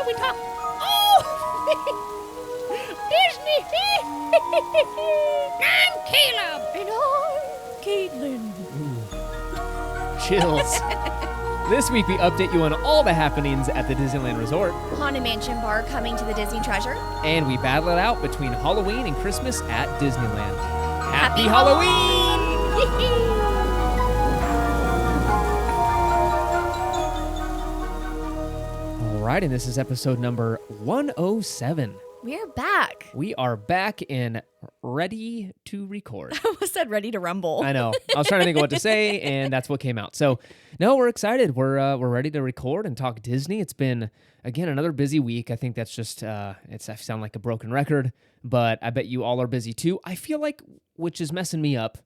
we talk. Oh, Disney. I'm Caleb. And I'm Caitlin. Chills. This week we update you on all the happenings at the Disneyland Resort. Haunted Mansion Bar coming to the Disney Treasure. And we battle it out between Halloween and Christmas at Disneyland. Happy Halloween! All right, and this is episode number 107. We're back. We are back and ready to record. I almost said ready to rumble. I know. I was trying to think of what to say, and that's what came out. So, no, we're excited. We're ready to record and talk Disney. It's been, again, another busy week. I think that's just, I sound like a broken record, but I bet you all are busy too. I feel like, which is messing me up,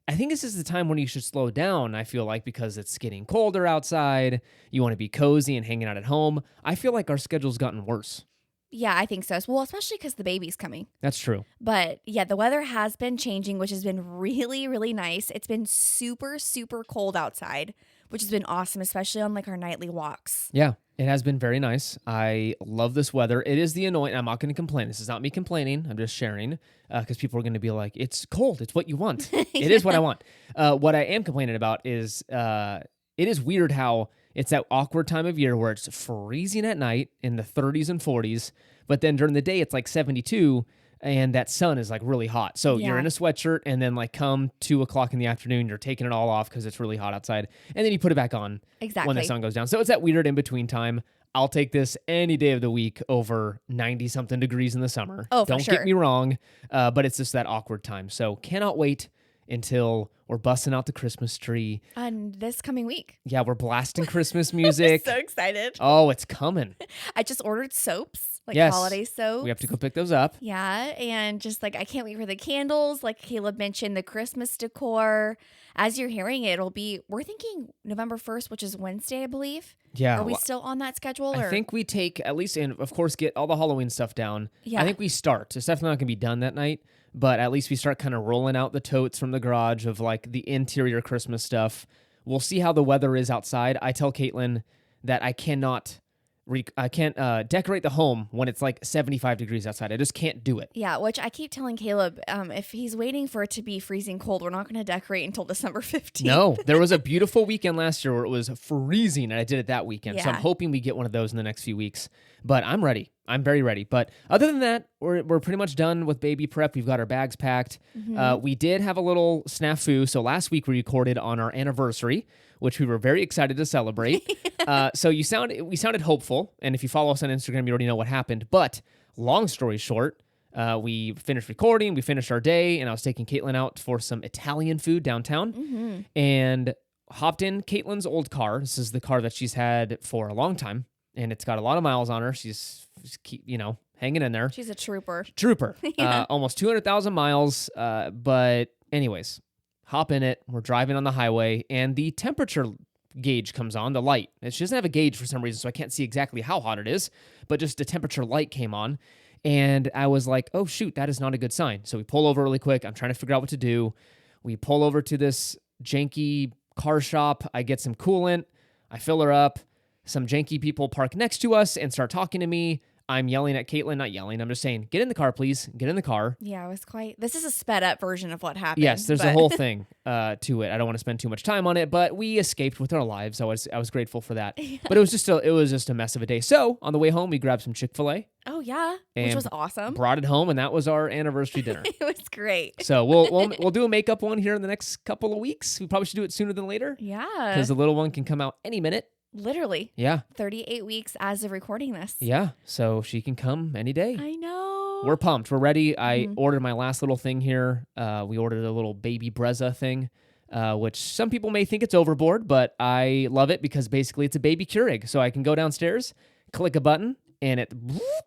I think this is the time when you should slow down, I feel like, because it's getting colder outside. You want to be cozy and hanging out at home. I feel like our schedule's gotten worse. Yeah, I think so. Well, especially because the baby's coming. That's true. But yeah, the weather has been changing, which has been really, really nice. It's been super, super cold outside, which has been awesome, especially on like our nightly walks. Yeah, it has been very nice. I love this weather. It is the annoying. I'm not going to complain. This is not me complaining. I'm just sharing because people are going to be like, it's cold. It's what you want. It is what I want. What I am complaining about is it is weird how it's that awkward time of year where it's freezing at night in the 30s and 40s, but then during the day it's like 72 and that sun is like really hot. So you're in a sweatshirt and then like come 2 o'clock in the afternoon, you're taking it all off because it's really hot outside. And then you put it back on when the sun goes down. So it's that weird in-between time. I'll take this any day of the week over 90-something degrees in the summer. Oh, for Don't sure. get me wrong, but it's just that awkward time. So cannot wait until we're busting out the Christmas tree. On this coming week. Yeah, we're blasting Christmas music. So excited. Oh, it's coming. I just ordered soaps, like Yes. holiday soaps. We have to go pick those up. Yeah, and just like I can't wait for the candles. Like Caleb mentioned, the Christmas decor. As you're hearing it, we're thinking November 1st, which is Wednesday, I believe. Yeah. Are we still on that schedule? I think we take at least, and of course, get all the Halloween stuff down. Yeah. I think we start. It's definitely not going to be done that night, but at least we start kind of rolling out the totes from the garage of like the interior Christmas stuff. We'll see how the weather is outside. I tell Caitlin that I can't decorate the home when it's like 75 degrees outside. I just can't do it. Yeah, which I keep telling Caleb, if he's waiting for it to be freezing cold, we're not going to decorate until December 15th. No, there was a beautiful weekend last year where it was freezing, and I did it that weekend. So I'm Yeah. hoping we get one of those in the next few weeks. But I'm ready. I'm very ready. But other than that, we're pretty much done with baby prep. We've got our bags packed. We did have a little snafu. So last week we recorded on our anniversary, which we were very excited to celebrate. So we sounded hopeful. And if you follow us on Instagram, you already know what happened. But long story short, we finished recording, we finished our day, and I was taking Caitlin out for some Italian food downtown and hopped in Caitlin's old car. This is the car that she's had for a long time, and it's got a lot of miles on her. She's hanging in there. She's a trooper. Trooper. Almost 200,000 miles. But anyways, hop in it. We're driving on the highway, and the temperature gauge comes on, the light. She doesn't have a gauge for some reason, so I can't see exactly how hot it is, but just the temperature light came on. And I was like, oh, shoot, that is not a good sign. So we pull over really quick. I'm trying to figure out what to do. We pull over to this janky car shop. I get some coolant. I fill her up. Some janky people park next to us and start talking to me. I'm yelling at Caitlin, not yelling. I'm just saying, get in the car, please. Get in the car. Yeah, this is a sped up version of what happened. Yes, there's a whole thing to it. I don't want to spend too much time on it, but we escaped with our lives. I was grateful for that. Yeah. But it was just a mess of a day. So on the way home, we grabbed some Chick-fil-A. Oh yeah, which was awesome. Brought it home, and that was our anniversary dinner. It was great. So we'll do a makeup one here in the next couple of weeks. We probably should do it sooner than later. Yeah, because the little one can come out any minute. Literally. Yeah. 38 weeks as of recording this. Yeah. So she can come any day. I know. We're pumped. We're ready. I ordered my last little thing here. We ordered a little baby Brezza thing, which some people may think it's overboard, but I love it because basically it's a baby Keurig. So I can go downstairs, click a button, and it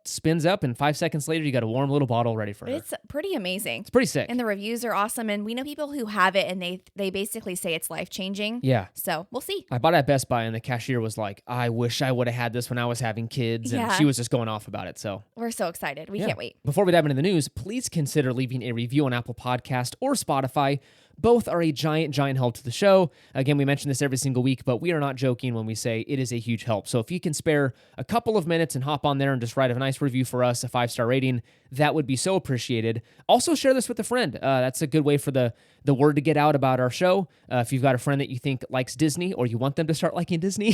spins up, and 5 seconds later, you got a warm little bottle ready for her. It's pretty amazing. It's pretty sick. And the reviews are awesome. And we know people who have it, and they basically say it's life-changing. Yeah. So we'll see. I bought it at Best Buy, and the cashier was like, I wish I would have had this when I was having kids. And she was just going off about it. So we're so excited. We can't wait. Before we dive into the news, please consider leaving a review on Apple Podcast or Spotify. Both are a giant help to the show. Again, we mention this every single week, but we are not joking when we say it is a huge help. So if you can spare a couple of minutes and hop on there and just write a nice review for us, a 5-star rating, that would be so appreciated. Also, share this with a friend. That's a good way for the word to get out about our show. If you've got a friend that you think likes Disney or you want them to start liking Disney,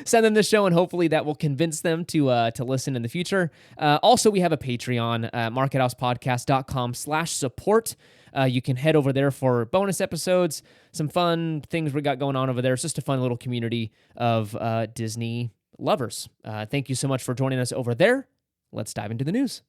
send them this show, and hopefully that will convince them to listen in the future. Also, we have a Patreon, markethousepodcast.com/support. You can head over there for bonus episodes, some fun things we got going on over there. It's just a fun little community of Disney lovers. Thank you so much for joining us over there. Let's dive into the news.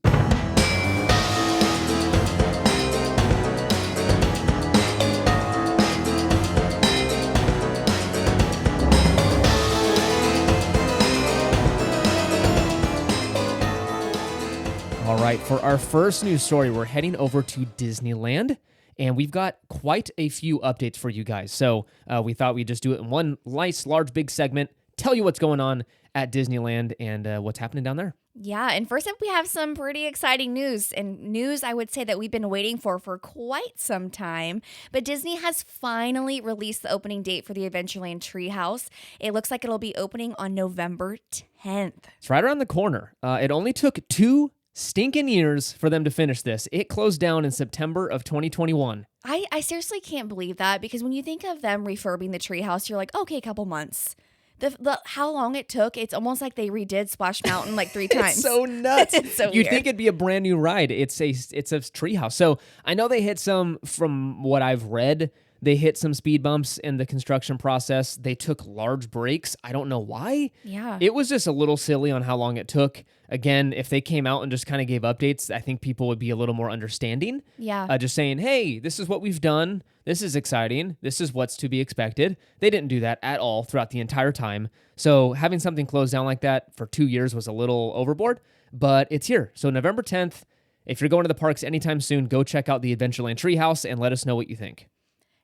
All right, for our first news story, we're heading over to Disneyland, and we've got quite a few updates for you guys. So we thought we'd just do it in one nice, large, big segment, tell you what's going on at Disneyland and what's happening down there. Yeah, and first up, we have some pretty exciting news, and news I would say that we've been waiting for quite some time. But Disney has finally released the opening date for the Adventureland Treehouse. It looks like it'll be opening on November 10th. It's right around the corner. It only took 2 stinking years for them to finish this. It closed down in September of 2021. I seriously can't believe that, because when you think of them refurbing the treehouse, you're like, okay, a couple months. The how long it took, it's almost like they redid Splash Mountain like 3 times. It's so nuts. It's so You'd weird. think it'd be a brand new ride. It's a treehouse. So I know they hit some, from what I've read, they hit some speed bumps in the construction process. They took large breaks. I don't know why. Yeah. It was just a little silly on how long it took. Again, if they came out and just kind of gave updates, I think people would be a little more understanding. Yeah. Just saying, hey, this is what we've done. This is exciting. This is what's to be expected. They didn't do that at all throughout the entire time. So having something closed down like that for 2 years was a little overboard, but it's here. So November 10th, if you're going to the parks anytime soon, go check out the Adventureland Treehouse and let us know what you think.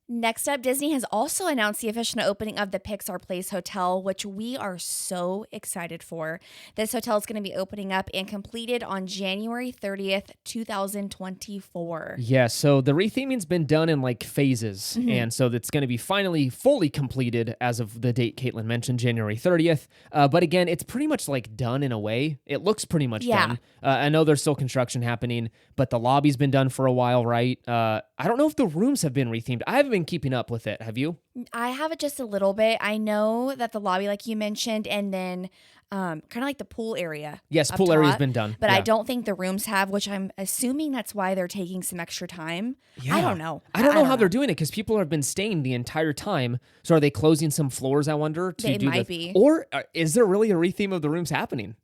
Next up, Disney has also announced the official opening of the Pixar Place Hotel, which we are so excited for. This hotel is going to be opening up and completed on January 30th, 2024. Yeah, so the retheming's been done in like phases, and so it's going to be finally fully completed as of the date Caitlin mentioned, January 30th. But again, it's pretty much like done in a way. It looks pretty much done. I know there's still construction happening, but the lobby's been done for a while, right? I don't know if the rooms have been rethemed. I haven't been keeping up with it. Have you? I have it just a little bit. I know that the lobby, like you mentioned, and then kind of like the pool area. Yes, up pool area's top, been done. But Yeah. I don't think the rooms have, which I'm assuming that's why they're taking some extra time. Yeah. I don't know. I don't know how they're doing it because people have been staying the entire time. So are they closing some floors, I wonder? They might be. Or is there really a retheme of the rooms happening?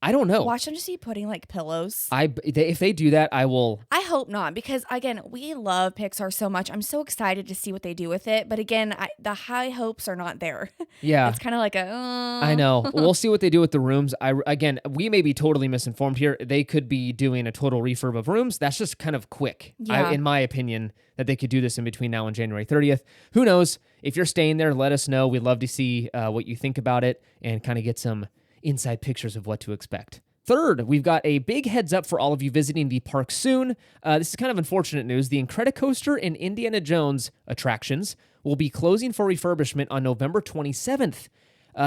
I don't know. Watch them just be putting like pillows. If they do that, I will. I hope not, because again, we love Pixar so much. I'm so excited to see what they do with it. But again, the high hopes are not there. Yeah. It's kind of like I know. We'll see what they do with the rooms. Again, we may be totally misinformed here. They could be doing a total refurb of rooms. That's just kind of quick, Yeah. in my opinion, that they could do this in between now and January 30th. Who knows? If you're staying there, let us know. We'd love to see what you think about it and kind of get some inside pictures of what to expect. Third, we've got a big heads up for all of you visiting the park soon. This is kind of unfortunate news. The Incredicoaster and Indiana Jones attractions will be closing for refurbishment on November 27th.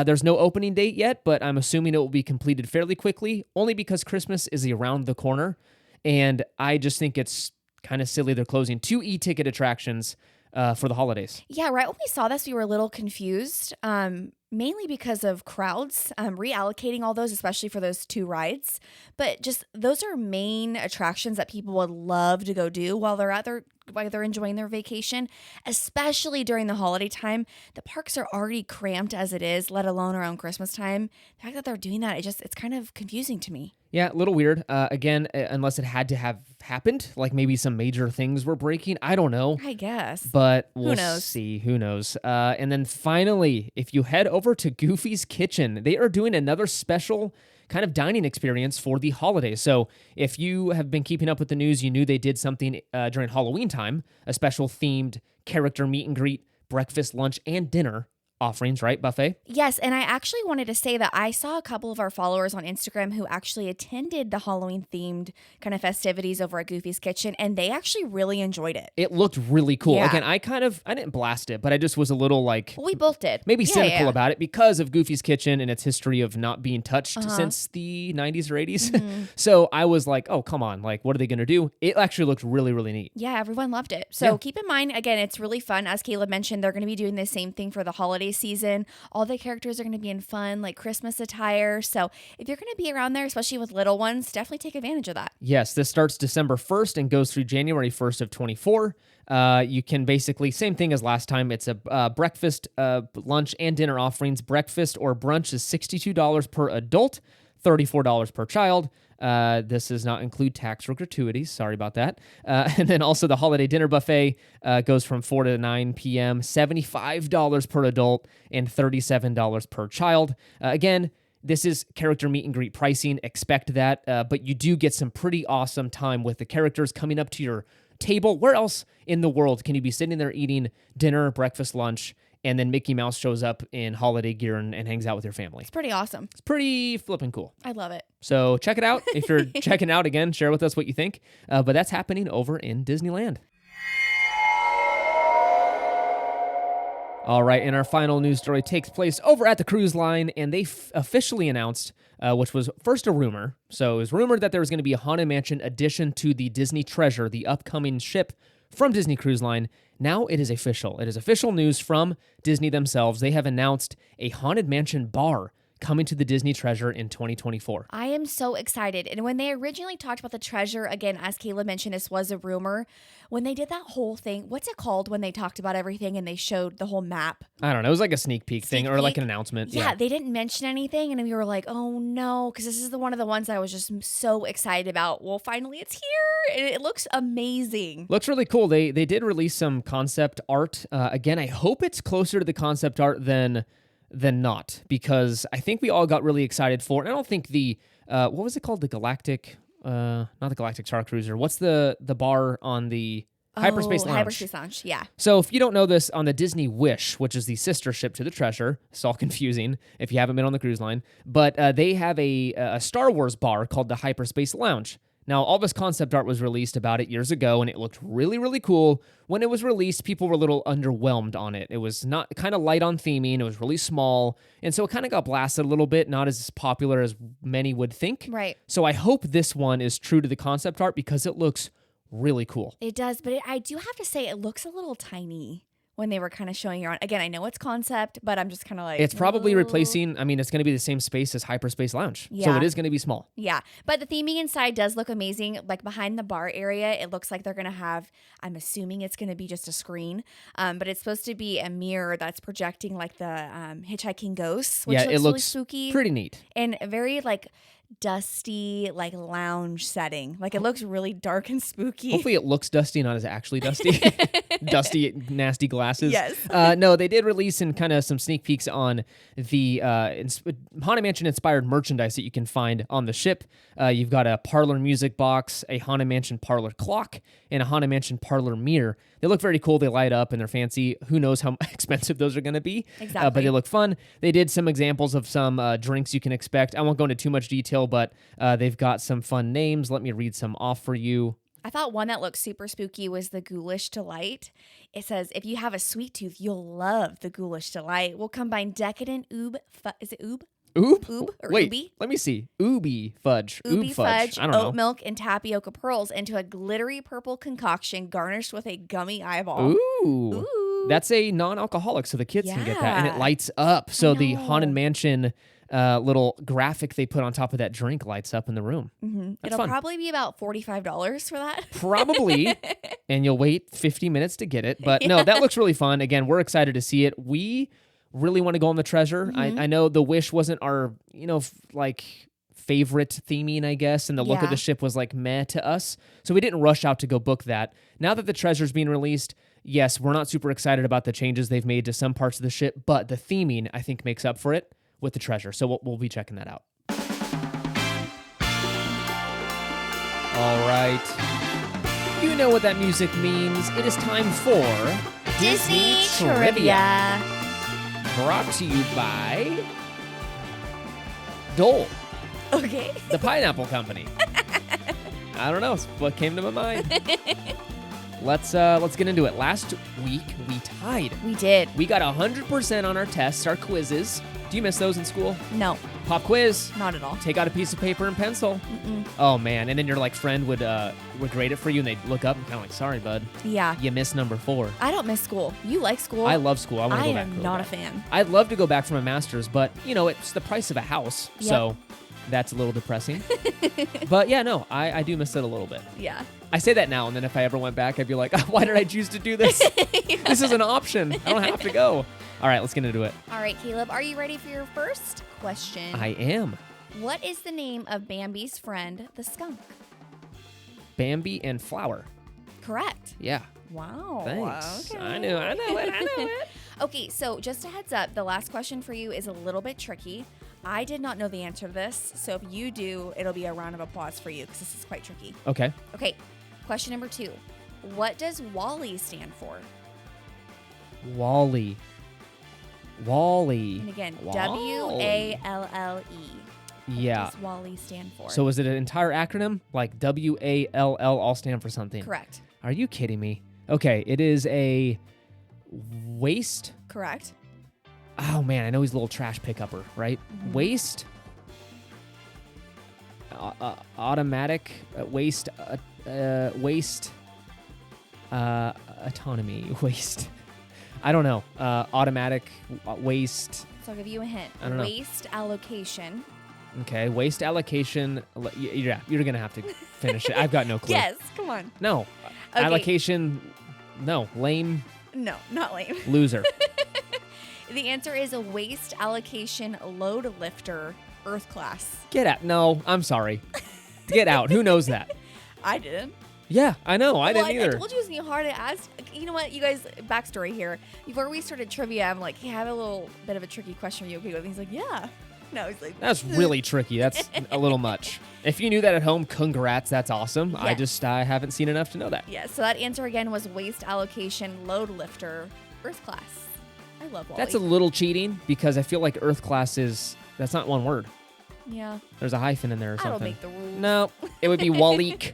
There's no opening date yet, but I'm assuming it will be completed fairly quickly, only because Christmas is around the corner. And I just think it's kind of silly they're closing 2 e-ticket attractions for the holidays. Yeah, right when we saw this, we were a little confused, mainly because of crowds, reallocating all those, especially for those 2 rides. But just those are main attractions that people would love to go do while they're enjoying their vacation, especially during the holiday time. The parks are already cramped as it is, let alone around Christmas time. The fact that they're doing that, it's kind of confusing to me. Yeah, a little weird. Again, unless it had to have happened, like maybe some major things were breaking. I don't know. I guess. But we'll knows? see. Who knows? And then finally, if you head over to Goofy's Kitchen, they are doing another special kind of dining experience for the holidays. So if you have been keeping up with the news, you knew they did something during Halloween time, a special themed character meet and greet, breakfast, lunch, and dinner offerings, right? Buffet. Yes, and I actually wanted to say that I saw a couple of our followers on Instagram who actually attended the Halloween-themed kind of festivities over at Goofy's Kitchen, and they actually really enjoyed it. It looked really cool. Yeah. Again, I didn't blast it, but I just was a little like Well, we both did. maybe Yeah, cynical yeah. about it because of Goofy's Kitchen and its history of not being touched since the 90s or 80s. So I was like, oh, come on. Like, what are they going to do? It actually looked really, really neat. Yeah, everyone loved it. So Yeah. keep in mind, again, it's really fun. As Caleb mentioned, they're going to be doing the same thing for the holiday season. All the characters are going to be in fun, like Christmas attire. So if you're going to be around there, especially with little ones, definitely take advantage of that. Yes, this starts December 1st and goes through January 1st of 24. You can basically, same thing as last time. It's a breakfast, lunch, and dinner offerings. Breakfast or brunch is $62 per adult, $34 per child. This does not include tax or gratuities. Sorry about that. And then also the holiday dinner buffet goes from 4 to 9 p.m., $75 per adult and $37 per child. Again, this is character meet and greet pricing. Expect that, but you do get some pretty awesome time with the characters coming up to your table. Where else in the world can you be sitting there eating dinner, breakfast, lunch, and then Mickey Mouse shows up in holiday gear and hangs out with your family? It's pretty awesome. It's pretty flippin' cool. I love it. So check it out. If you're checking out, again, share with us what you think. But that's happening over in Disneyland. All right, and our final news story takes place over at the cruise line, and they officially announced, which was first a rumor. So it was rumored that there was going to be a Haunted Mansion addition to the Disney Treasure, the upcoming ship from Disney Cruise Line. Now it is official. It is official news from Disney themselves. They have announced a Haunted Mansion bar coming to the Disney Treasure in 2024. I am so excited. And when they originally talked about the treasure, again, as Caleb mentioned, this was a rumor. When they did that whole thing, what's it called when they talked about everything and they showed the whole map? I don't know. It was like a sneak peek thing or like peek? an announcement. Yeah, they didn't mention anything. And we were like, oh no, because this is one of the ones I was just so excited about. Well, finally it's here. And it looks amazing. Looks really cool. They did release some concept art. Again, I hope it's closer to the concept art than not, because I think we all got really excited for it. I don't think the what was it called? The Galactic, not the Galactic Star Cruiser. What's the bar on the Hyperspace Lounge? Hyperspace Lounge, yeah. So if you don't know this, on the Disney Wish, which is the sister ship to the Treasure, it's all confusing if you haven't been on the cruise line, but they have a Star Wars bar called the Hyperspace Lounge. Now, all this concept art was released about it years ago, and it looked really, really cool. When it was released, people were a little underwhelmed on it. It was not kind of light on theming. It was really small, and so it kind of got blasted a little bit, not as popular as many would think. Right. So I hope this one is true to the concept art because it looks really cool. It does, but I do have to say it looks a little tiny when they were kind of showing around. Again, I know it's concept, but I'm just kind of like... It's probably "Oh." replacing, it's going to be the same space as Hyperspace Lounge. So Yeah. it is going to be small. Yeah, but the theming inside does look amazing. Like behind the bar area, it looks like they're going to have, I'm assuming it's going to be just a screen, but it's supposed to be a mirror that's projecting like the hitchhiking ghosts, which Yeah, looks it really looks spooky. pretty neat. And very like dusty, like lounge setting. Like it looks really dark and spooky. Hopefully it looks dusty, not as actually dusty. Dusty, nasty glasses. Yes. No, they did release and kind of some sneak peeks on the Haunted Mansion inspired merchandise that you can find on the ship. You've got a parlor music box, a Haunted Mansion parlor clock, and a Haunted Mansion parlor mirror. They look very cool. They light up and they're fancy. Who knows how expensive those are going to be. Exactly. But they look fun. They did some examples of some drinks you can expect. I won't go into too much detail, but they've got some fun names. Let me read some off for you. I thought one that looked super spooky was the Ghoulish Delight. It says, if you have a sweet tooth, you'll love the Ghoulish Delight. We'll combine decadent is it oob? Oob? Oob or Wait, ooby? let me see. Ooby fudge. Ooby Oob fudge. fudge, I don't know. oat milk, and tapioca pearls into a glittery purple concoction garnished with a gummy eyeball. Ooh. That's a non-alcoholic, so the kids can get that. And it Yeah. lights up. So the know. Haunted Mansion little graphic they put on top of that drink lights up in the room. Mm-hmm. That's It'll fun. probably be about $45 for that. Probably. And you'll wait 50 minutes to get it. But no, that looks really fun. Again, we're excited to see it. We really want to go on the Treasure. Mm-hmm. I know the Wish wasn't our, favorite theming, I guess, and the look of Yeah. the ship was like meh to us. So we didn't rush out to go book that. Now that the Treasure's being released, yes, we're not super excited about the changes they've made to some parts of the ship, but the theming, I think, makes up for it with the Treasure. So we'll be checking that out. All right. You know what that music means. It is time for Disney Trivia. brought to you by Dole, Okay. the pineapple company. I don't know. It's what came to my mind. Let's get into it. Last week, we tied. We did. We got 100% on our tests, our quizzes. Do you miss those in school? No, Pop quiz. not at all. Take out a piece of paper and pencil. Mm-mm. Oh, man. And then your friend would grade it for you, and they'd look up and kind of like, sorry, bud. Yeah. You missed number 4. I don't miss school. You like school. I love school. I want to I go back. am really not bad. a fan. I'd love to go back for my master's, but, it's the price of a house. Yep. So that's a little depressing. But, yeah, no, I do miss it a little bit. Yeah. I say that now, and then if I ever went back, I'd be like, why did I choose to do this? This is an option. I don't have to go. All right, let's get into it. All right, Caleb, are you ready for your first question? I am. What is the name of Bambi's friend, the skunk? Bambi and Flower. Correct. Yeah. Wow. Thanks. Okay. I know it. Okay, so just a heads up, the last question for you is a little bit tricky. I did not know the answer to this, so if you do, it'll be a round of applause for you because this is quite tricky. Okay. Okay, question number 2. What does WALL-E stand for? Wally. And again, Wally. W-A-L-L-E. Yeah. What does WALL-E stand for? So is it an entire acronym? Like W-A-L-L all stand for something? Correct. Are you kidding me? Okay, it is a waste. Correct. Oh, man, I know he's a little trash pickupper, right? Mhm. Waste. Automatic. Waste. Waste. Autonomy. Waste. I don't know. Automatic. Waste. So I'll give you a hint. I don't know. Waste allocation. Okay, waste allocation. Yeah, you're going to have to finish it. I've got no clue. Yes, come on. No. Okay. Allocation. No. Lame. No, not lame. Loser. The answer is a waste allocation load lifter Earth class. Get out. No, I'm sorry. Get out. Who knows that? I didn't. Yeah, I know. I didn't either. I told you it was going to be hard to ask. You know what, you guys, backstory here. Before we started trivia, I'm like, hey, I have a little bit of a tricky question for you. Okay, and he's like, yeah. No, he's like, That's really tricky. That's a little much. If you knew that at home, congrats. That's awesome. Yes. I haven't seen enough to know that. yeah, so that answer again was waste allocation load lifter Earth class. I love WALL-E. That's a little cheating because I feel like Earth class that's not one word. Yeah. There's a hyphen in there or I something. don't make the rules. No, it would be Waleek.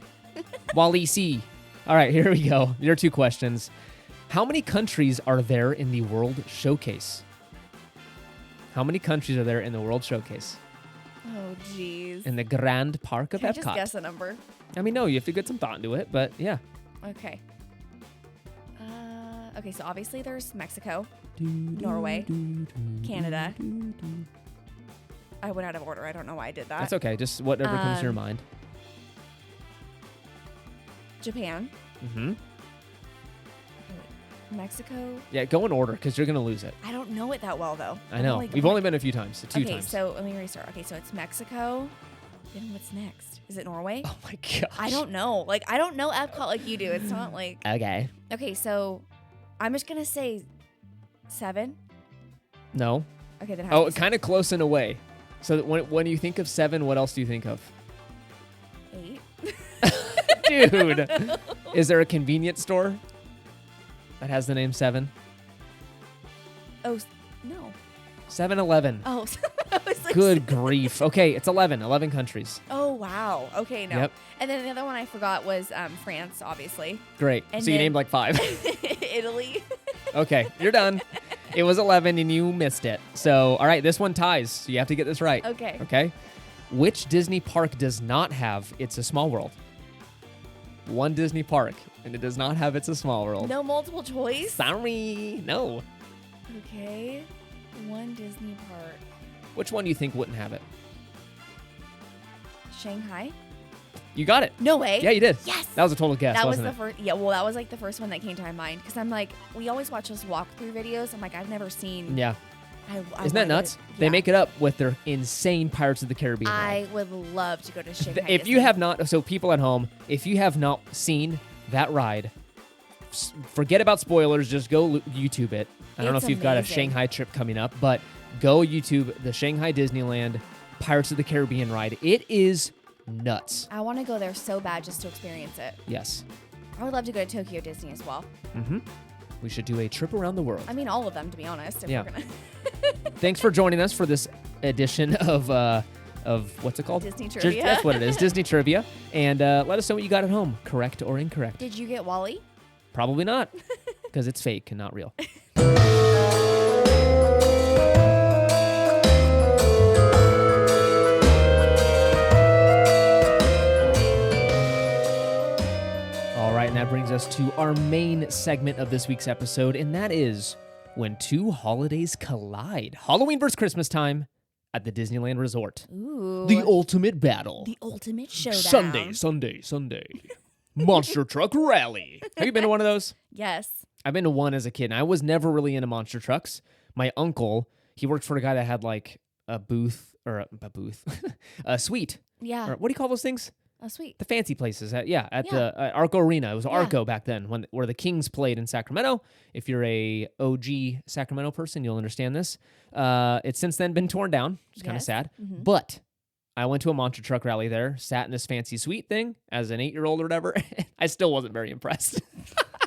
Waleek. All right, here we go. Your 2 questions. How many countries are there in the World Showcase? How many countries are there in the World Showcase? Oh, jeez. In the Grand Park of Can I Epcot. just guess a number? I mean, no, you have to get some thought into it, but yeah. Okay. Okay, so obviously there's Mexico, Norway, Canada. I went out of order. I don't know why I did that. That's okay. Just whatever comes to your mind. Japan. Mm-hmm. Okay, wait. Mexico. Yeah, go in order because you're going to lose it. I don't know it that well, though. I know. We've only been a few times. 2 okay, times. so let me restart. Okay, so it's Mexico. Then what's next? Is it Norway? Oh, my gosh. I don't know. I don't know Epcot like you do. It's not like... Okay. Okay, so I'm just going to say 7. No. Okay, then Oh, kind of close in a way. So that when you think of 7, what else do you think of? 8. Dude. Is there a convenience store that has the name 7? Oh, no. 7-Eleven. Oh, I was like, Good grief. Okay, it's 11. 11 countries. Oh, wow. Okay, no. Yep. And then the other one I forgot was France, obviously. Great. And So you then- named like 5. Italy. Okay, you're done. It was 11 and you missed it. So, all right, this one ties. So you have to get this right. Okay. Okay. Which Disney park does not have It's a Small World? One Disney park, and it does not have It's a Small World. No multiple choice? Sorry. No. Okay. One Disney park. Which one do you think wouldn't have it? Shanghai? You got it. No way. Yeah, you did. Yes. That was a total guess, That was wasn't the it? first. Yeah, well, that was like the first one that came to my mind because I'm like, we always watch those walkthrough videos. I'm like, I've never seen. Yeah. I Isn't that wanted nuts? it. They Yeah. make it up with their insane Pirates of the Caribbean ride. I would love to go to Shanghai. If you Disney. have not, so people at home, if you have not seen that ride, forget about spoilers. Just go YouTube it. I don't know It's if you've got a amazing. Shanghai trip coming up, but go YouTube the Shanghai Disneyland Pirates of the Caribbean ride. It is nuts. I want to go there so bad just to experience it. Yes. I would love to go to Tokyo Disney as well. Mm-hmm. We should do a trip around the world. I mean, all of them, to be honest. If Yeah. we're gonna Thanks for joining us for this edition of what's it called? Disney Just- trivia. that's what it is, Disney trivia. And let us know what you got at home, correct or incorrect. Did you get Wally? Probably not, because it's fake and not real. All right, and that brings us to our main segment of this week's episode, and that is when two holidays collide. Halloween versus Christmas time at the Disneyland Resort. Ooh. The ultimate battle. The ultimate showdown. Sunday. Monster Truck Rally. Have you been to one of those? Yes. I've been to one as a kid, and I was never really into monster trucks. My uncle, he worked for a guy that had like a booth, a suite. Yeah. Or what do you call those things? Oh, sweet. The fancy places. At Yeah. the Arco Arena. It was Yeah. Arco back then, where the Kings played in Sacramento. If you're a OG Sacramento person, you'll understand this. It's since then been torn down. It's kind of Yes. sad. Mhm. But I went to a monster truck rally there, sat in this fancy suite thing as an 8-year-old or whatever. I still wasn't very impressed.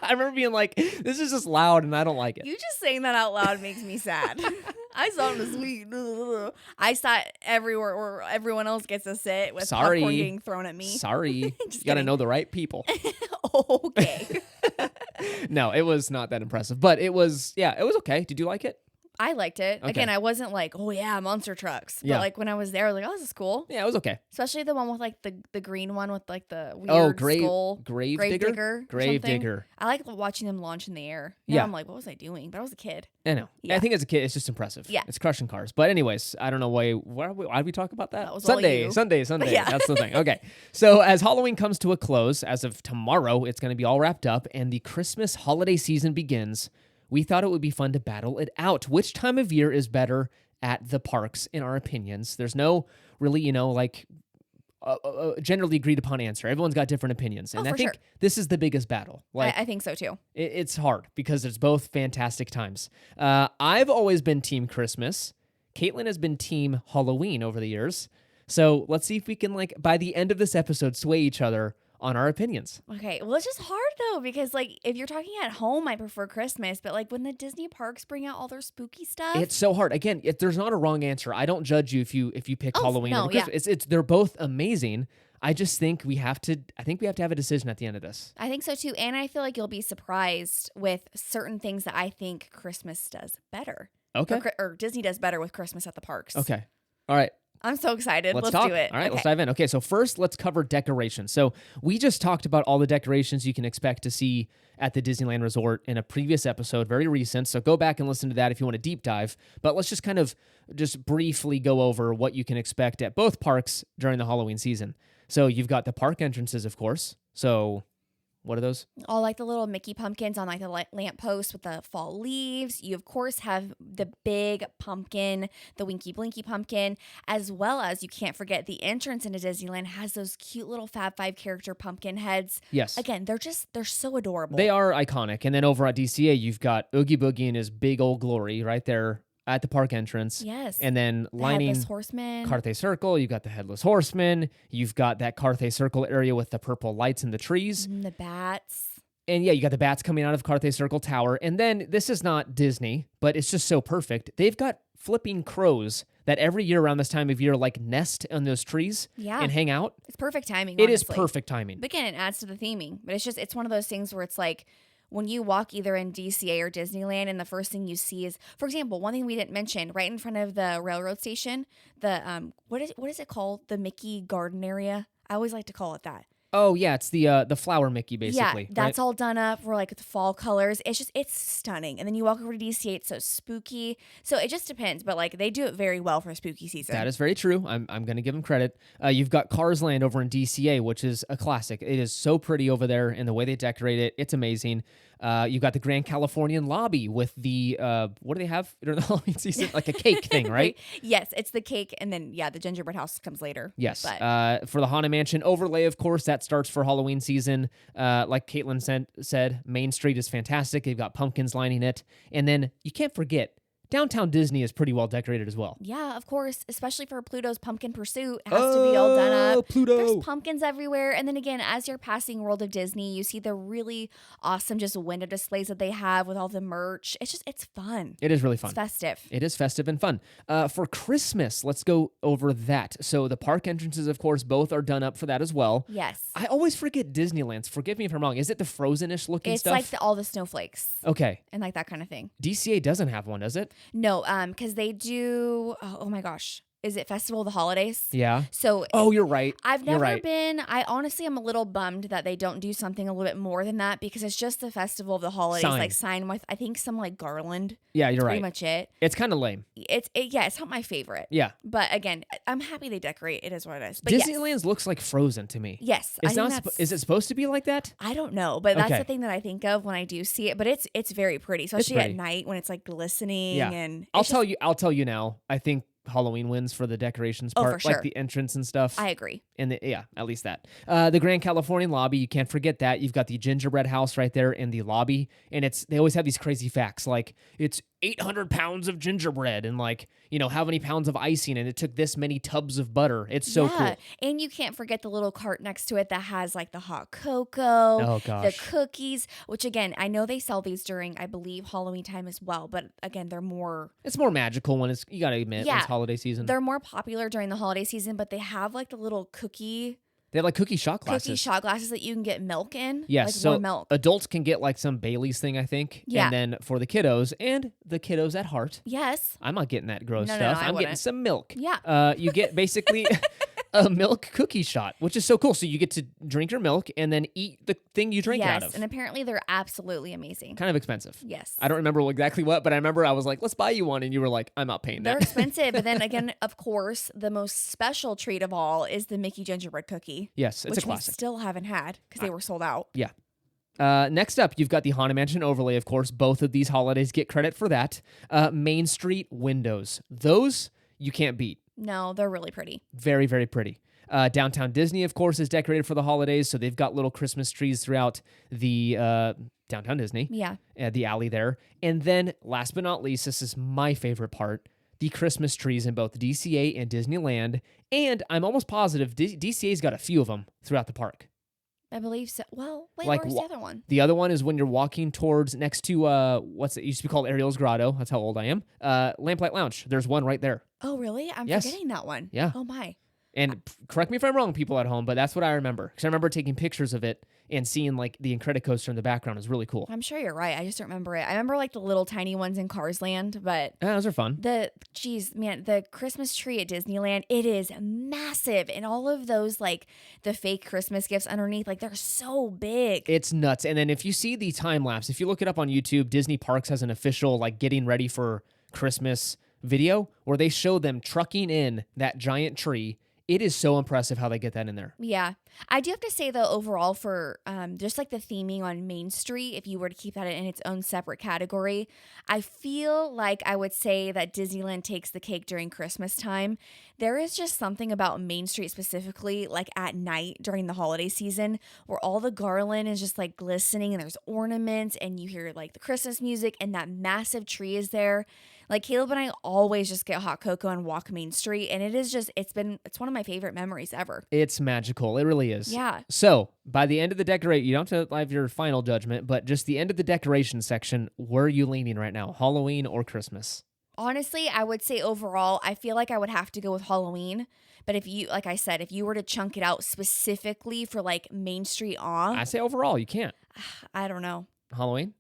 I remember being like, this is just loud and I don't like it. You just saying that out loud makes me sad. I saw him sweet. I sat everywhere where everyone else gets to sit with Sorry. popcorn getting thrown at me. Sorry. You Just got to kidding. know the right people. Okay. No, it was not that impressive, but it was okay. Did you like it? I liked it. Okay. Again, I wasn't like, oh yeah, monster trucks. But Yeah. like when I was there, I was like, oh, this is cool. Yeah, it was okay. Especially the one with like the green one with like the weird Oh, skull. Grave Grave digger? digger or Grave something. digger. I like watching them launch in the air. Now Yeah. I'm like, what was I doing? But I was a kid. I know. Yeah. I think as a kid, it's just impressive. Yeah. It's crushing cars. But anyways, I don't know why we talk about that? That was all you. Sunday. Yeah. That's the thing. Okay. So as Halloween comes to a close, as of tomorrow, it's going to be all wrapped up and the Christmas holiday season begins. We thought it would be fun to battle it out. Which time of year is better at the parks, in our opinions? There's no really, generally agreed upon answer. Everyone's got different opinions. And Oh, I for think sure. this is the biggest battle. Like, I think so too. it's hard because it's both fantastic times. I've always been Team Christmas. Caitlin has been Team Halloween over the years. So let's see if we can, by the end of this episode, sway each other on our opinions. Okay. Well, it's just hard though, because if you're talking at home, I prefer Christmas. But when the Disney parks bring out all their spooky stuff, It's so hard. Again, there's not a wrong answer. I don't judge you if you pick Oh, Halloween no, or Christmas. It's they're both amazing. I just think we have to have a decision at the end of this. I think so too. And I feel like you'll be surprised with certain things that I think Christmas does better. Okay. Or Disney does better with Christmas at the parks. Okay. All right. I'm so excited. Let's talk. do it. All right, Okay. let's dive in. Okay, so first, let's cover decorations. So we just talked about all the decorations you can expect to see at the Disneyland Resort in a previous episode, very recent. So go back and listen to that if you want to deep dive. But let's just kind of just briefly go over what you can expect at both parks during the Halloween season. So you've got the park entrances, of course. So what are those? All the little Mickey pumpkins on the lamp post with the fall leaves. You, of course, have the big pumpkin, the Winky Blinky pumpkin, as well as you can't forget the entrance into Disneyland has those cute little Fab Five character pumpkin heads. Yes. Again, they're so adorable. They are iconic. And then over at DCA, you've got Oogie Boogie in his big old glory right there at the park entrance. Yes. And then the lining Headless Horseman. Carthay Circle, you've got the Headless Horseman, you've got that Carthay Circle area with the purple lights in the trees. The bats. And yeah, you got the bats coming out of Carthay Circle Tower. And then this is not Disney, but it's just so perfect. They've got flipping crows that every year around this time of year nest on those trees Yeah. and hang out. It's perfect timing. It is honestly. perfect timing. But again, it adds to the theming. But it's one of those things where it's like when you walk either in DCA or Disneyland and the first thing you see is, for example, one thing we didn't mention, right in front of the railroad station, the what is it called? The Mickey Garden area. I always like to call it that. Oh yeah, it's the flower Mickey basically. Yeah, that's right? all done up for the fall colors. It's stunning. And then you walk over to DCA, it's so spooky. So it just depends, but they do it very well for spooky season. That is very true. I'm going to give them credit. You've got Cars Land over in DCA, which is a classic. It is so pretty over there, and the way they decorate it, it's amazing. You've got the Grand Californian lobby with the what do they have during the Halloween season? Like a cake thing, right? Yes, it's the cake, and then the gingerbread house comes later. Yes. But For the Haunted Mansion overlay, of course, that starts for Halloween season. Like Caitlin said, Main Street is fantastic. They've got pumpkins lining it, and then you can't forget downtown Disney is pretty well decorated as well. Yeah, of course, especially for Pluto's Pumpkin Pursuit. It has to be all done up. Pluto. There's pumpkins everywhere. And then again, as you're passing World of Disney, you see the really awesome just window displays that they have with all the merch. It's fun. It is really fun. It's festive. It is festive and fun. For Christmas, let's go over that. So the park entrances, of course, both are done up for that as well. Yes. I always forget Disneyland's. Forgive me if I'm wrong. Is it the Frozen-ish looking It's stuff? like all the snowflakes Okay. and like that kind of thing. DCA doesn't have one, does it? No, because they do. Oh my gosh, is it Festival of the Holidays? Yeah. So Oh, you're right. I've You're never right. been. I honestly am a little bummed that they don't do something a little bit more than that because it's just the Festival of the Holidays, Sign. like sign with I think some like garland. Yeah, you're Pretty right. much it. It's kind of lame. Yeah, it's not my favorite. Yeah. But again, I'm happy they decorate. It is what it is. But yes. Disneyland's looks like Frozen to me. Yes, I It's think not. that's. Is it supposed to be like that? I don't know, but that's Okay. the thing that I think of when I do see it. But it's very pretty, especially pretty. at night when it's like glistening Yeah. and. I'll tell you now. I think Halloween wins for the decorations Oh, part, for like sure. the entrance and stuff. I agree. And at least that. The Grand Californian lobby, you can't forget that. You've got the gingerbread house right there in the lobby, and they always have these crazy facts like it's 800 pounds of gingerbread and like how many pounds of icing, and it took this many tubs of butter. It's so cool. And you can't forget the little cart next to it that has like the hot cocoa, Oh the gosh. cookies, which again, I know they sell these during, I believe, Halloween time as well. But again, It's more magical when you got to admit, when it's holiday season. they're more popular during the holiday season, but they have like the little They have like cookie shot glasses. shot glasses that you can get milk in. Yes, like so warm milk. adults can get like some Bailey's thing, I think. Yeah. And then for the kiddos and the kiddos at heart, Yes. I'm not getting that gross No, stuff. I I'm getting wouldn't. some milk. Yeah. You get basically a milk cookie shot, which is so cool. So you get to drink your milk and then eat the thing you drink yes, out of. and apparently they're absolutely amazing. Kind of expensive. Yes. I don't remember exactly what, but I remember I was like, let's buy you one. And you were like, I'm not paying They're that. expensive, but then again, of course, the most special treat of all is the Mickey gingerbread cookie. Yes, it's which a classic. we still haven't had because they were sold out. Yeah. Next up, you've got the Haunted Mansion overlay, of course. Both of these holidays get credit for that. Main Street windows. Those you can't beat. No, they're really pretty. Very, very pretty. Downtown Disney, of course, is decorated for the holidays, so they've got little Christmas trees throughout the Downtown Disney, Yeah. the alley there. And then, last but not least, this is my favorite part, the Christmas trees in both DCA and Disneyland. And I'm almost positive DCA's got a few of them throughout the park. I believe so. Well, wait, Like where's the other one? The other one is when you're walking towards next to what's it used to be called Ariel's Grotto. That's how old I am. Lamplight Lounge. There's one right there. Oh, really? I'm Yes. forgetting that one. Yeah. Oh, my. And correct me if I'm wrong, people at home, but that's what I remember. Because I remember taking pictures of it and seeing like the credit coaster in the background is really cool. I'm sure you're right. I just don't remember it. I remember like the little tiny ones in Cars Land, but Those are fun. the Christmas tree at Disneyland, it is massive. And all of those, like the fake Christmas gifts underneath, like they're so big. It's nuts. And then if you see the time lapse, if you look it up on YouTube, Disney Parks has an official like getting ready for Christmas video where they show them trucking in that giant tree. It is so impressive how they get that in there. Yeah. I do have to say, though, overall, for just like the theming on Main Street, if you were to keep that in its own separate category, I feel like I would say that Disneyland takes the cake during Christmas time. There is just something about Main Street specifically, like at night during the holiday season, where all the garland is just like glistening and there's ornaments and you hear like the Christmas music and that massive tree is there. Like Caleb and I always just get hot cocoa and walk Main Street, and it's one of my favorite memories ever. It's magical. It really is. Yeah. So by the end of the you don't have to have your final judgment, but just the end of the decoration section, where are you leaning right now? Halloween or Christmas? Honestly, I would say overall, I feel like I would have to go with Halloween. But if you, like I said, if you were to chunk it out specifically for like Main Street I say overall, you can't. I don't know. Halloween?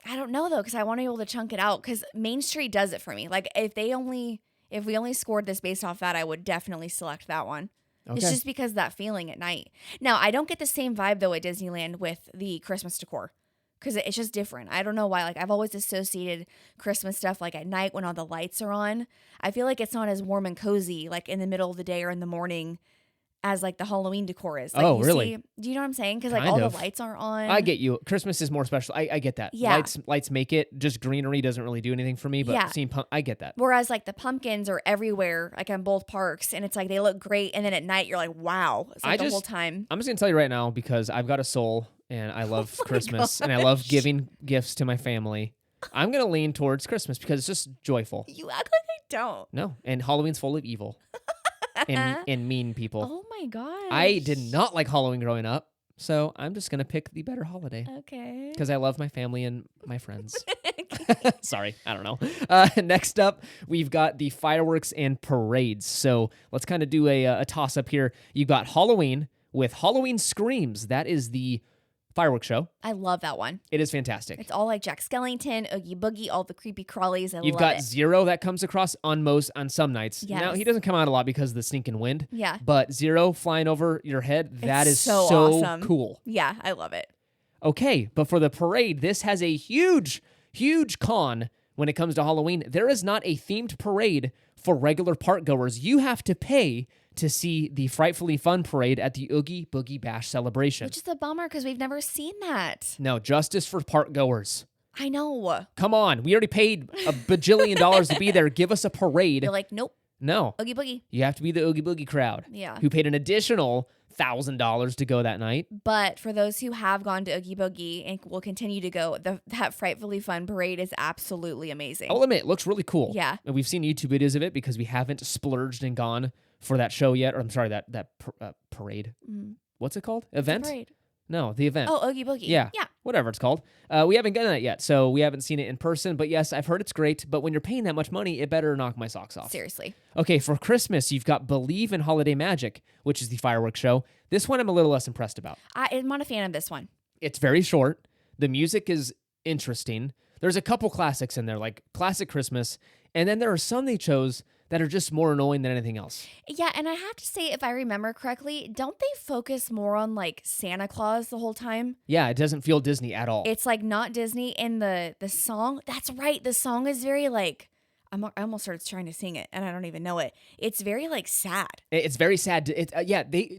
I don't know though, because I want to be able to chunk it out because Main Street does it for me. Like if we only scored this based off that, I would definitely select that one. Okay. It's just because of that feeling at night. Now, I don't get the same vibe though at Disneyland with the Christmas decor because it's just different. I don't know why. Like I've always associated Christmas stuff like at night when all the lights are on. I feel like it's not as warm and cozy like in the middle of the day or in the morning as like the Halloween decor is. Like, Oh, you really? Do you know what I'm saying? Because like Kind all of. the lights aren't on. I get you. Christmas is more special. I get that. Yeah. Lights make it. Just greenery doesn't really do anything for me, but Yeah. I get that. Whereas like the pumpkins are everywhere, like on both parks, and it's like they look great, and then at night you're like, wow, it's like the whole time. I'm just gonna tell you right now because I've got a soul and I love Oh my Christmas and I love gosh. giving gifts to my family. I'm going to lean towards Christmas because it's just joyful. You act like I don't. No, and Halloween's full of evil and mean people. Oh my gosh. I did not like Halloween growing up, so I'm just going to pick the better holiday Okay. because I love my family and my friends. Sorry, I don't know. Next up, we've got the fireworks and parades. So let's kind of do a toss-up here. You've got Halloween with Halloween Screams. That is the fireworks show. I love that one. It is fantastic. It's all like Jack Skellington, Oogie Boogie, all the creepy crawlies. You've love got it. Zero that comes across on some nights. Yes. Now, he doesn't come out a lot because of the stinking wind. Yeah. But Zero flying over your head, that It's is so so awesome. cool. Yeah, I love it. Okay, but for the parade, this has a huge con when it comes to Halloween. There is not a themed parade for regular park goers. You have to pay to see the Frightfully Fun parade at the Oogie Boogie Bash celebration. Which is a bummer because we've never seen that. No, justice for park goers. I know. Come on, we already paid a bajillion dollars to be there. Give us a parade. You're like, nope, No, Oogie Boogie. you have to be the Oogie Boogie crowd. Yeah. Who paid an additional $1,000 to go that night. But for those who have gone to Oogie Boogie and will continue to go, that Frightfully Fun parade is absolutely amazing. I'll admit, it looks really cool. Yeah. And we've seen YouTube videos of it because we haven't splurged and gone for that show yet. Or I'm sorry, that parade. Mm. What's it called? Event? Parade. No, the event. Oh, Oogie Boogie. Yeah. Yeah. Whatever it's called. We haven't done that yet, so we haven't seen it in person. But yes, I've heard it's great. But when you're paying that much money, it better knock my socks off. Seriously. Okay, for Christmas, you've got Believe in Holiday Magic, which is the fireworks show. This one I'm a little less impressed about. I'm not a fan of this one. It's very short. The music is interesting. There's a couple classics in there, like Classic Christmas. And then there are some they chose that are just more annoying than anything else. Yeah, and I have to say, if I remember correctly, don't they focus more on like Santa Claus the whole time? Yeah, it doesn't feel Disney at all. It's like not Disney, and the song. That's right. The song is very like. I almost started trying to sing it, and I don't even know it. It's very like sad. It's very sad.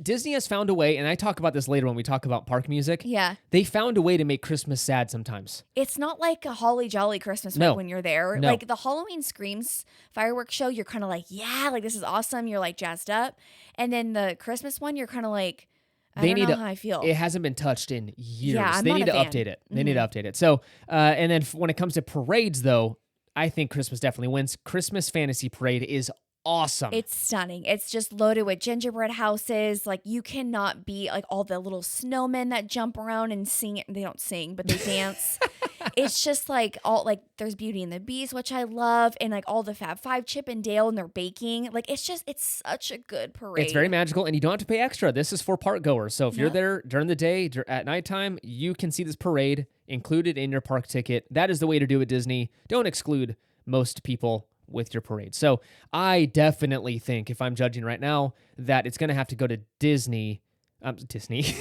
Disney has found a way, and I talk about this later when we talk about park music. Yeah. They found a way to make Christmas sad sometimes. It's not like a holly jolly Christmas No. when you're there. No. Like the Halloween Screams fireworks show, you're kind of like, yeah, like this is awesome. You're like jazzed up. And then the Christmas one, you're kind of like, I don't know how I feel. It hasn't been touched in years. Yeah, I'm they not need a to fan. update it. They need to update it. So, and then when it comes to parades, though, I think Christmas definitely wins. Christmas Fantasy Parade is awesome. It's stunning. It's just loaded with gingerbread houses. Like you cannot beat like all the little snowmen that jump around and sing. They don't sing, but they dance. It's just like all like there's Beauty and the Beast, which I love, and like all the Fab Five, Chip and Dale, and they're baking. Like it's such a good parade. It's very magical, and you don't have to pay extra. This is for park goers. So if you're there during the day, at nighttime, you can see this parade included in your park ticket. That is the way to do it, Disney. Don't exclude most people with your parade. So I definitely think, if I'm judging right now, that it's going to have to go to Disney. Disney.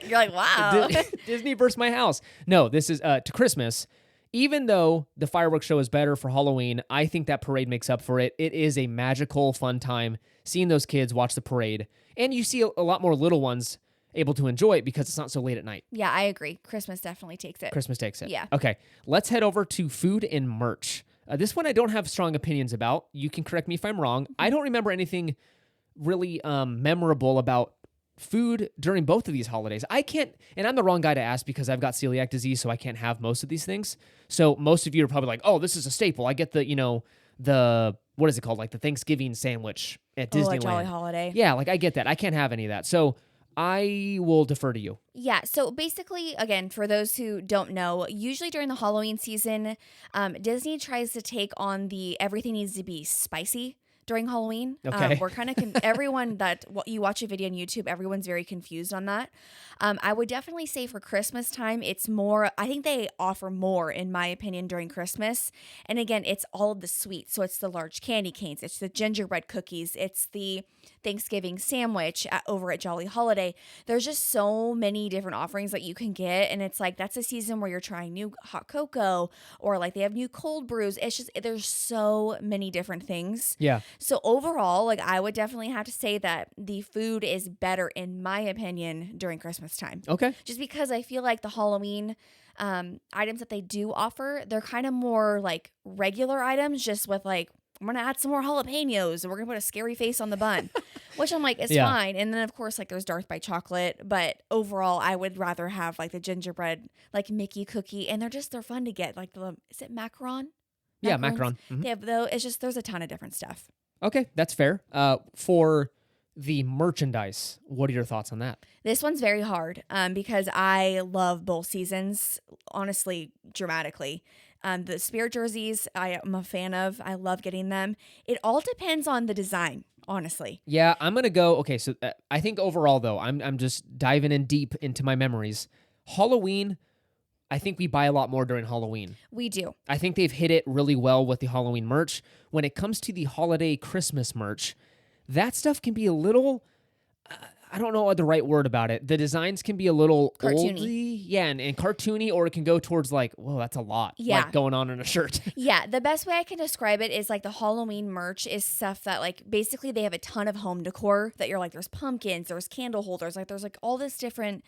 You're like, wow. Disney versus my house. No, this is to Christmas. Even though the fireworks show is better for Halloween, I think that parade makes up for it. It is a magical, fun time seeing those kids watch the parade. And you see a lot more little ones able to enjoy it because it's not so late at night. Yeah, I agree. Christmas definitely takes it. Christmas takes it. Yeah. Okay, let's head over to food and merch. This one I don't have strong opinions about. You can correct me if I'm wrong. I don't remember anything really memorable about food during both of these holidays. I can't, and I'm the wrong guy to ask because I've got celiac disease, so I can't have most of these things. So most of you are probably like, oh, this is a staple. I get the what is it called? Like the Thanksgiving sandwich at Disneyland. Like Jolly Holiday. Yeah, like I get that. I can't have any of that. So I will defer to you. Yeah, so basically, again, for those who don't know, usually during the Halloween season, Disney tries to take on the everything needs to be spicy during Halloween. Okay. We're kind of, everyone that you watch a video on YouTube, everyone's very confused on that. I would definitely say for Christmas time, it's more, I think they offer more, in my opinion, during Christmas. And again, it's all of the sweets. So it's the large candy canes, it's the gingerbread cookies, it's the Thanksgiving sandwich over at Jolly Holiday. There's just so many different offerings that you can get. And it's like, that's a season where you're trying new hot cocoa or like they have new cold brews. It's just, there's so many different things. Yeah. So overall, like I would definitely have to say that the food is better, in my opinion, during Christmas time. Okay. Just because I feel like the Halloween items that they do offer, they're kind of more like regular items, just with like I'm going to add some more jalapenos and we're going to put a scary face on the bun, which I'm like, it's Yeah. fine. And then, of course, like there's Darth by Chocolate. But overall, I would rather have like the gingerbread, like Mickey cookie. And they're fun to get. Like, is it macaron? Yeah, Macarons? macaron. Mhm. They have those. It's just, there's a ton of different stuff. Okay, that's fair. For the merchandise, what are your thoughts on that? This one's very hard because I love both seasons, honestly, dramatically. The Spirit jerseys, I am a fan of. I love getting them. It all depends on the design, honestly. Yeah, I'm gonna go. Okay, so I think overall though, I'm just diving in deep into my memories. Halloween, I think we buy a lot more during Halloween. We do. I think they've hit it really well with the Halloween merch. When it comes to the holiday Christmas merch, that stuff can be a little, I don't know the right word about it. The designs can be a little Cartoony. oldie, yeah, and cartoony, or it can go towards like, whoa, that's a lot, Yeah. like going on in a shirt. Yeah, the best way I can describe it is like the Halloween merch is stuff that like basically they have a ton of home decor that you're like there's pumpkins, there's candle holders, like there's like all these different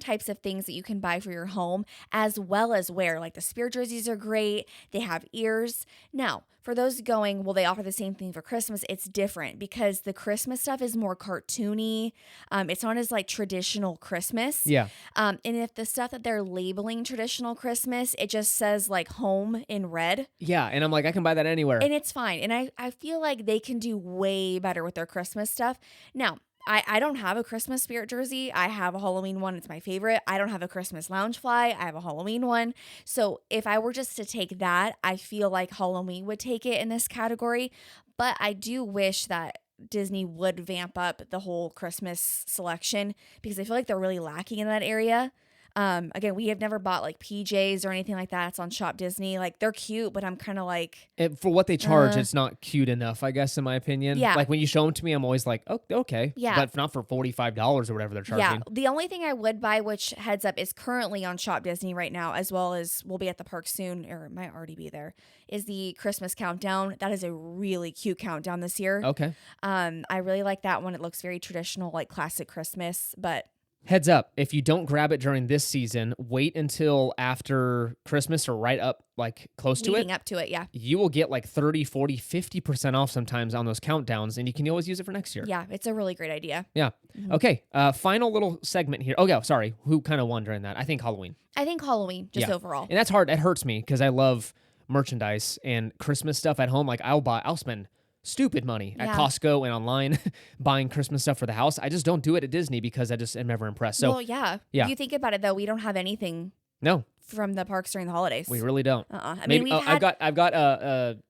types of things that you can buy for your home as well as wear. Like the Spirit jerseys are great. They have ears. Now, for those going, will they offer the same thing for Christmas? It's different because the Christmas stuff is more cartoony. It's not as like traditional Christmas. Yeah. And if the stuff that they're labeling traditional Christmas, it just says like home in red. Yeah, and I'm like, I can buy that anywhere. And it's fine. And I feel like they can do way better with their Christmas stuff. Now, I don't have a Christmas Spirit jersey. I have a Halloween one. It's my favorite. I don't have a Christmas lounge fly. I have a Halloween one. So if I were just to take that, I feel like Halloween would take it in this category. But I do wish that Disney would vamp up the whole Christmas selection because I feel like they're really lacking in that area. Again, we have never bought like PJs or anything like that. It's on Shop Disney. Like they're cute, but I'm kind of like, For what they charge, it's not cute enough, I guess, in my opinion. Yeah. Like when you show them to me, I'm always like, oh, okay. Yeah. But not for $45 or whatever they're yeah. charging. The only thing I would buy, which heads up is currently on Shop Disney right now, as well as we'll be at the park soon, or it might already be there, is the Christmas countdown. That is a really cute countdown this year. Okay. I really like that one. It looks very traditional, like classic Christmas, but Heads up, if you don't grab it during this season, wait until after Christmas or right up, like close to leading it. up to it, yeah. You will get like 30, 40, 50% off sometimes on those countdowns, and you can always use it for next year. Yeah, it's a really great idea. Yeah. Okay. Final little segment here. Oh, yeah. Sorry. Who kind of won during that? I think Halloween. I think Halloween, just Yeah. overall. And that's hard. It hurts me because I love merchandise and Christmas stuff at home. Like I'll spend stupid money at Yeah. Costco and online buying Christmas stuff for the house. I just don't do it at Disney because I just am never impressed. So Well, yeah. yeah. If you think about it, though, we don't have anything no, from the parks during the holidays. we really don't. I mean, Maybe we've had. I've got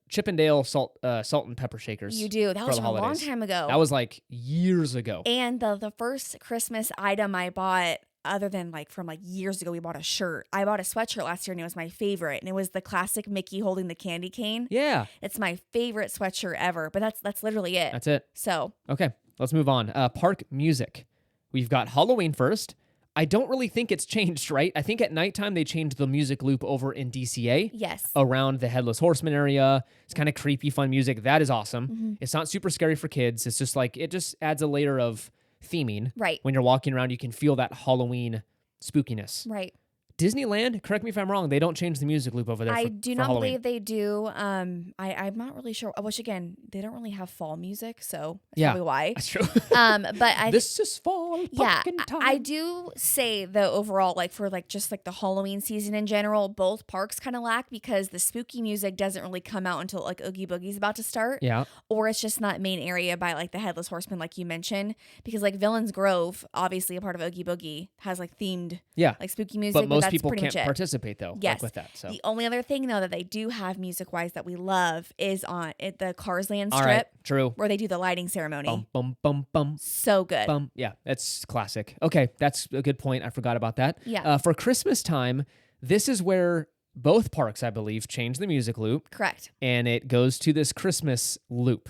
Chippendale salt and pepper shakers. You do. That for was the from a long holidays. time ago. That was like years ago. And the first Christmas item I bought, other than like from like years ago, we bought a shirt. I bought a sweatshirt last year and it was my favorite. And it was the classic Mickey holding the candy cane. Yeah, It's my favorite sweatshirt ever. But that's literally it. that's it. So Okay, let's move on. Park music. We've got Halloween first. I don't really think it's changed, right? I think at nighttime they changed the music loop over in DCA. yes. Around the Headless Horseman area. It's kind of creepy, fun music. That is awesome. It's not super scary for kids. It's just like, it just adds a layer of theming. Right. When you're walking around, you can feel that Halloween spookiness. Right. Disneyland, correct me if I'm wrong, they don't change the music loop over there. I for, do for not Halloween. believe they do. I'm not really sure. Which again, they don't really have fall music, so that's Yeah. probably why. That's true. But I This is fall. yeah, pumpkin time. I do say though overall, like for like just like the Halloween season in general, both parks kind of lack because the spooky music doesn't really come out until like Oogie Boogie's about to start, Yeah. or it's just not main area by like the Headless Horseman, like you mentioned, because like Villains Grove, obviously a part of Oogie Boogie, has like themed Yeah. like spooky music, But most that's people pretty can't much it. participate though. Yes. Like with that. So The only other thing though that they do have music wise that we love is on the Cars Land all strip right. True. where they do the lighting ceremony. Bum bum bum bum. So good. Bum. Yeah, that's classic. Okay, that's a good point. I forgot about that. Yeah. For Christmas time, this is where both parks, I believe, change the music loop, Correct. and it goes to this Christmas loop.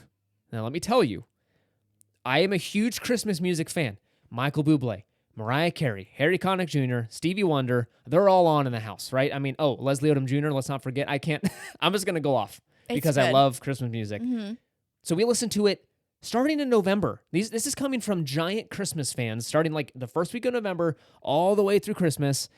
Now, let me tell you, I am a huge Christmas music fan. Michael Bublé, Mariah Carey, Harry Connick Jr., Stevie Wonder, they're all on in the house, right? I mean, Leslie Odom Jr., let's not forget. I can't, I'm just going to go off It's because I good. love Christmas music. Mhm. So we listen to it starting in November. This is coming from giant Christmas fans, starting like the first week of November all the way through Christmas.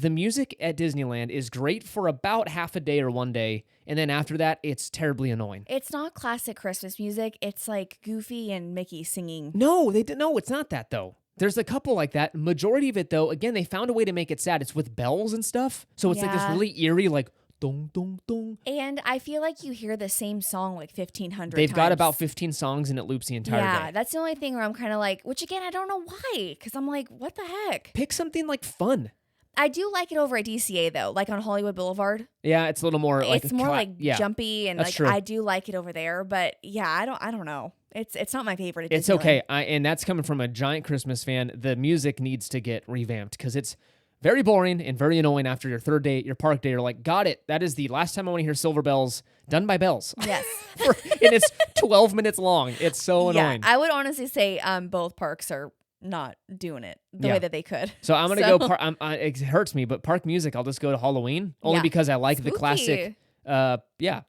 the music at Disneyland is great for about half a day or one day, and then after that, it's terribly annoying. It's not classic Christmas music. It's like Goofy and Mickey singing. No, it's not that though. There's a couple like that. Majority of it though, again, they found a way to make it sad. It's with bells and stuff, so it's like this really eerie, like dong dong dong. And I feel like you hear the same song like 1,500 They've times. got about 15 songs and it loops the entire day. Yeah, that's the only thing where I'm kind of like, which again, I don't know why, because I'm like, what the heck? Pick something like fun. I do like it over at DCA though, like on Hollywood Boulevard. Yeah, it's a little more like it's more like jumpy and that's like true. I do like it over there, but yeah, I don't know. It's not my favorite. At It's Disneyland. okay, and that's coming from a giant Christmas fan. The music needs to get revamped because it's very boring and very annoying after your third day, your park day. You're like, got it. That is the last time I want to hear Silver Bells done by Bells. Yes. And it's 12 minutes long. It's so annoying. I would honestly say both parks are not doing it the way that they could. So I'm going to go, it hurts me, but park music, I'll just go to Halloween only because I like the classic. I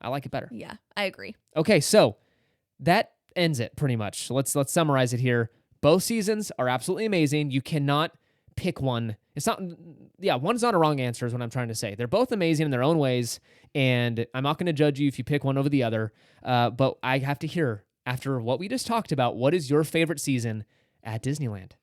like it better. Yeah, I agree. Okay, so that ends it pretty much. So let's summarize it here. Both seasons are absolutely amazing. You cannot pick one. One's not a wrong answer is what I'm trying to say. They're both amazing in their own ways, and I'm not going to judge you if you pick one over the other, but I have to hear, after what we just talked about, what is your favorite season at Disneyland?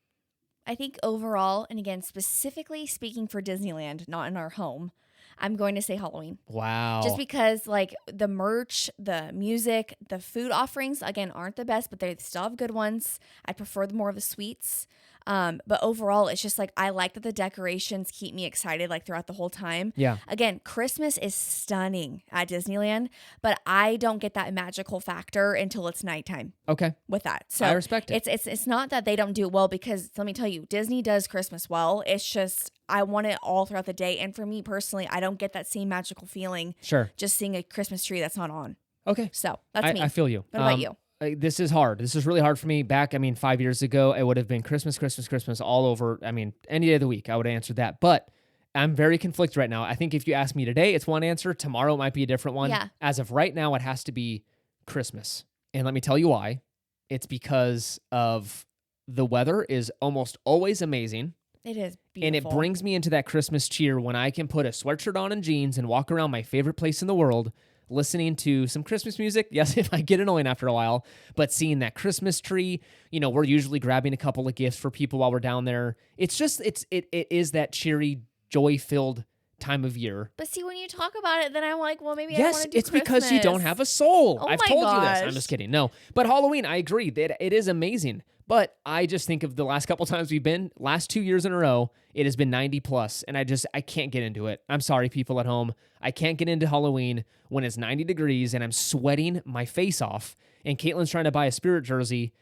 I think overall, and again, specifically speaking for Disneyland, not in our home, I'm going to say Halloween. Wow. Just because like the merch, the music, the food offerings, again, aren't the best, but they still have good ones. I prefer more of the sweets. But overall, it's just like I like that the decorations keep me excited like throughout the whole time. Yeah. Again, Christmas is stunning at Disneyland, but I don't get that magical factor until it's nighttime. Okay. With that. So I respect it. It's not that they don't do it well, because let me tell you, Disney does Christmas well. It's just I want it all throughout the day. And for me personally, I don't get that same magical feeling just seeing a Christmas tree that's not on. Okay. So that's me. I feel you. What about you? This is hard. This is really hard for me. Back, 5 years ago, it would have been Christmas all over. Any day of the week, I would have answered that. But I'm very conflicted right now. I think if you ask me today, it's one answer. Tomorrow it might be a different one. Yeah. As of right now, it has to be Christmas. And let me tell you why. It's because of the weather is almost always amazing. It is beautiful. And it brings me into that Christmas cheer when I can put a sweatshirt on and jeans and walk around my favorite place in the world, listening to some Christmas music. Yes, it might get annoying after a while, but seeing that Christmas tree, we're usually grabbing a couple of gifts for people while we're down there. It's just, it is that cheery, joy-filled time of year. But see, when you talk about it, then I'm like, well, maybe I want to do it's because you don't have a soul. Oh I've my told you gosh. this. I'm just kidding. No, but Halloween, I agree that it is amazing. But I just think of the last couple times we've been, last 2 years in a row, it has been 90 plus, and I can't get into it. I'm sorry, people at home. I can't get into Halloween when it's 90 degrees and I'm sweating my face off, and Caitlin's trying to buy a Spirit jersey,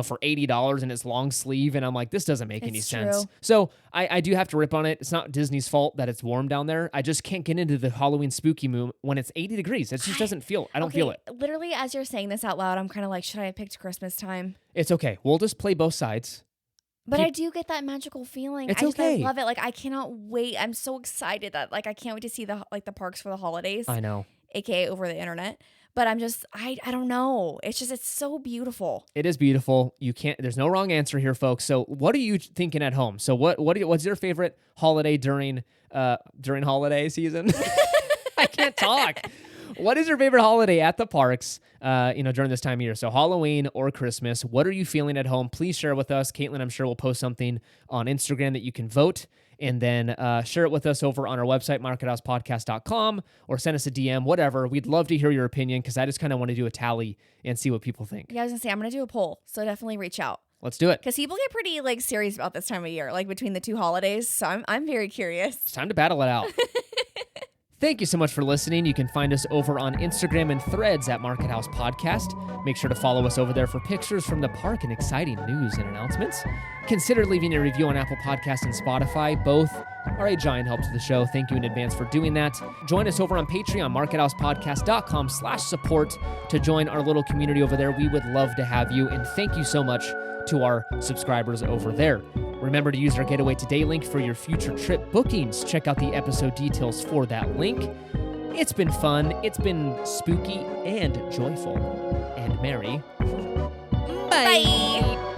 for $80 and it's long sleeve, and I'm like, this doesn't make any sense. True. So I do have to rip on it. It's not Disney's fault that it's warm down there. I just can't get into the Halloween spooky mood when it's 80 degrees. It just doesn't feel, I don't feel it. Literally, as you're saying this out loud, I'm kind of like, should I have picked Christmas time? It's okay. We'll just play both sides. But I do get that magical feeling. It's I okay. love it. Like, I cannot wait. I'm so excited that I can't wait to see the parks for the holidays. I know. AKA over the internet. But I'm just, I don't know. It's so beautiful. It is beautiful. There's no wrong answer here, folks. So what are you thinking at home? So what's your favorite holiday during holiday season? I can't talk. What is your favorite holiday at the parks, during this time of year? So Halloween or Christmas, what are you feeling at home? Please share with us. Caitlin, I'm sure, will post something on Instagram that you can vote, and then share it with us over on our website, markethousepodcast.com, or send us a DM, whatever. We'd love to hear your opinion, because I just kind of want to do a tally and see what people think. Yeah, I was going to say, I'm going to do a poll, so definitely reach out. Let's do it. Because people get pretty serious about this time of year, between the two holidays, so I'm very curious. It's time to battle it out. Thank you so much for listening. You can find us over on Instagram and Threads at Market House Podcast. Make sure to follow us over there for pictures from the park and exciting news and announcements. Consider leaving a review on Apple Podcasts and Spotify. Both are a giant help to the show. Thank you in advance for doing that. Join us over on Patreon, markethousepodcast.com/support to join our little community over there. We would love to have you, and thank you so much to our subscribers over there. Remember to use our Getaway Today link for your future trip bookings. Check out the episode details for that link. It's been fun. It's been spooky and joyful and merry. Bye.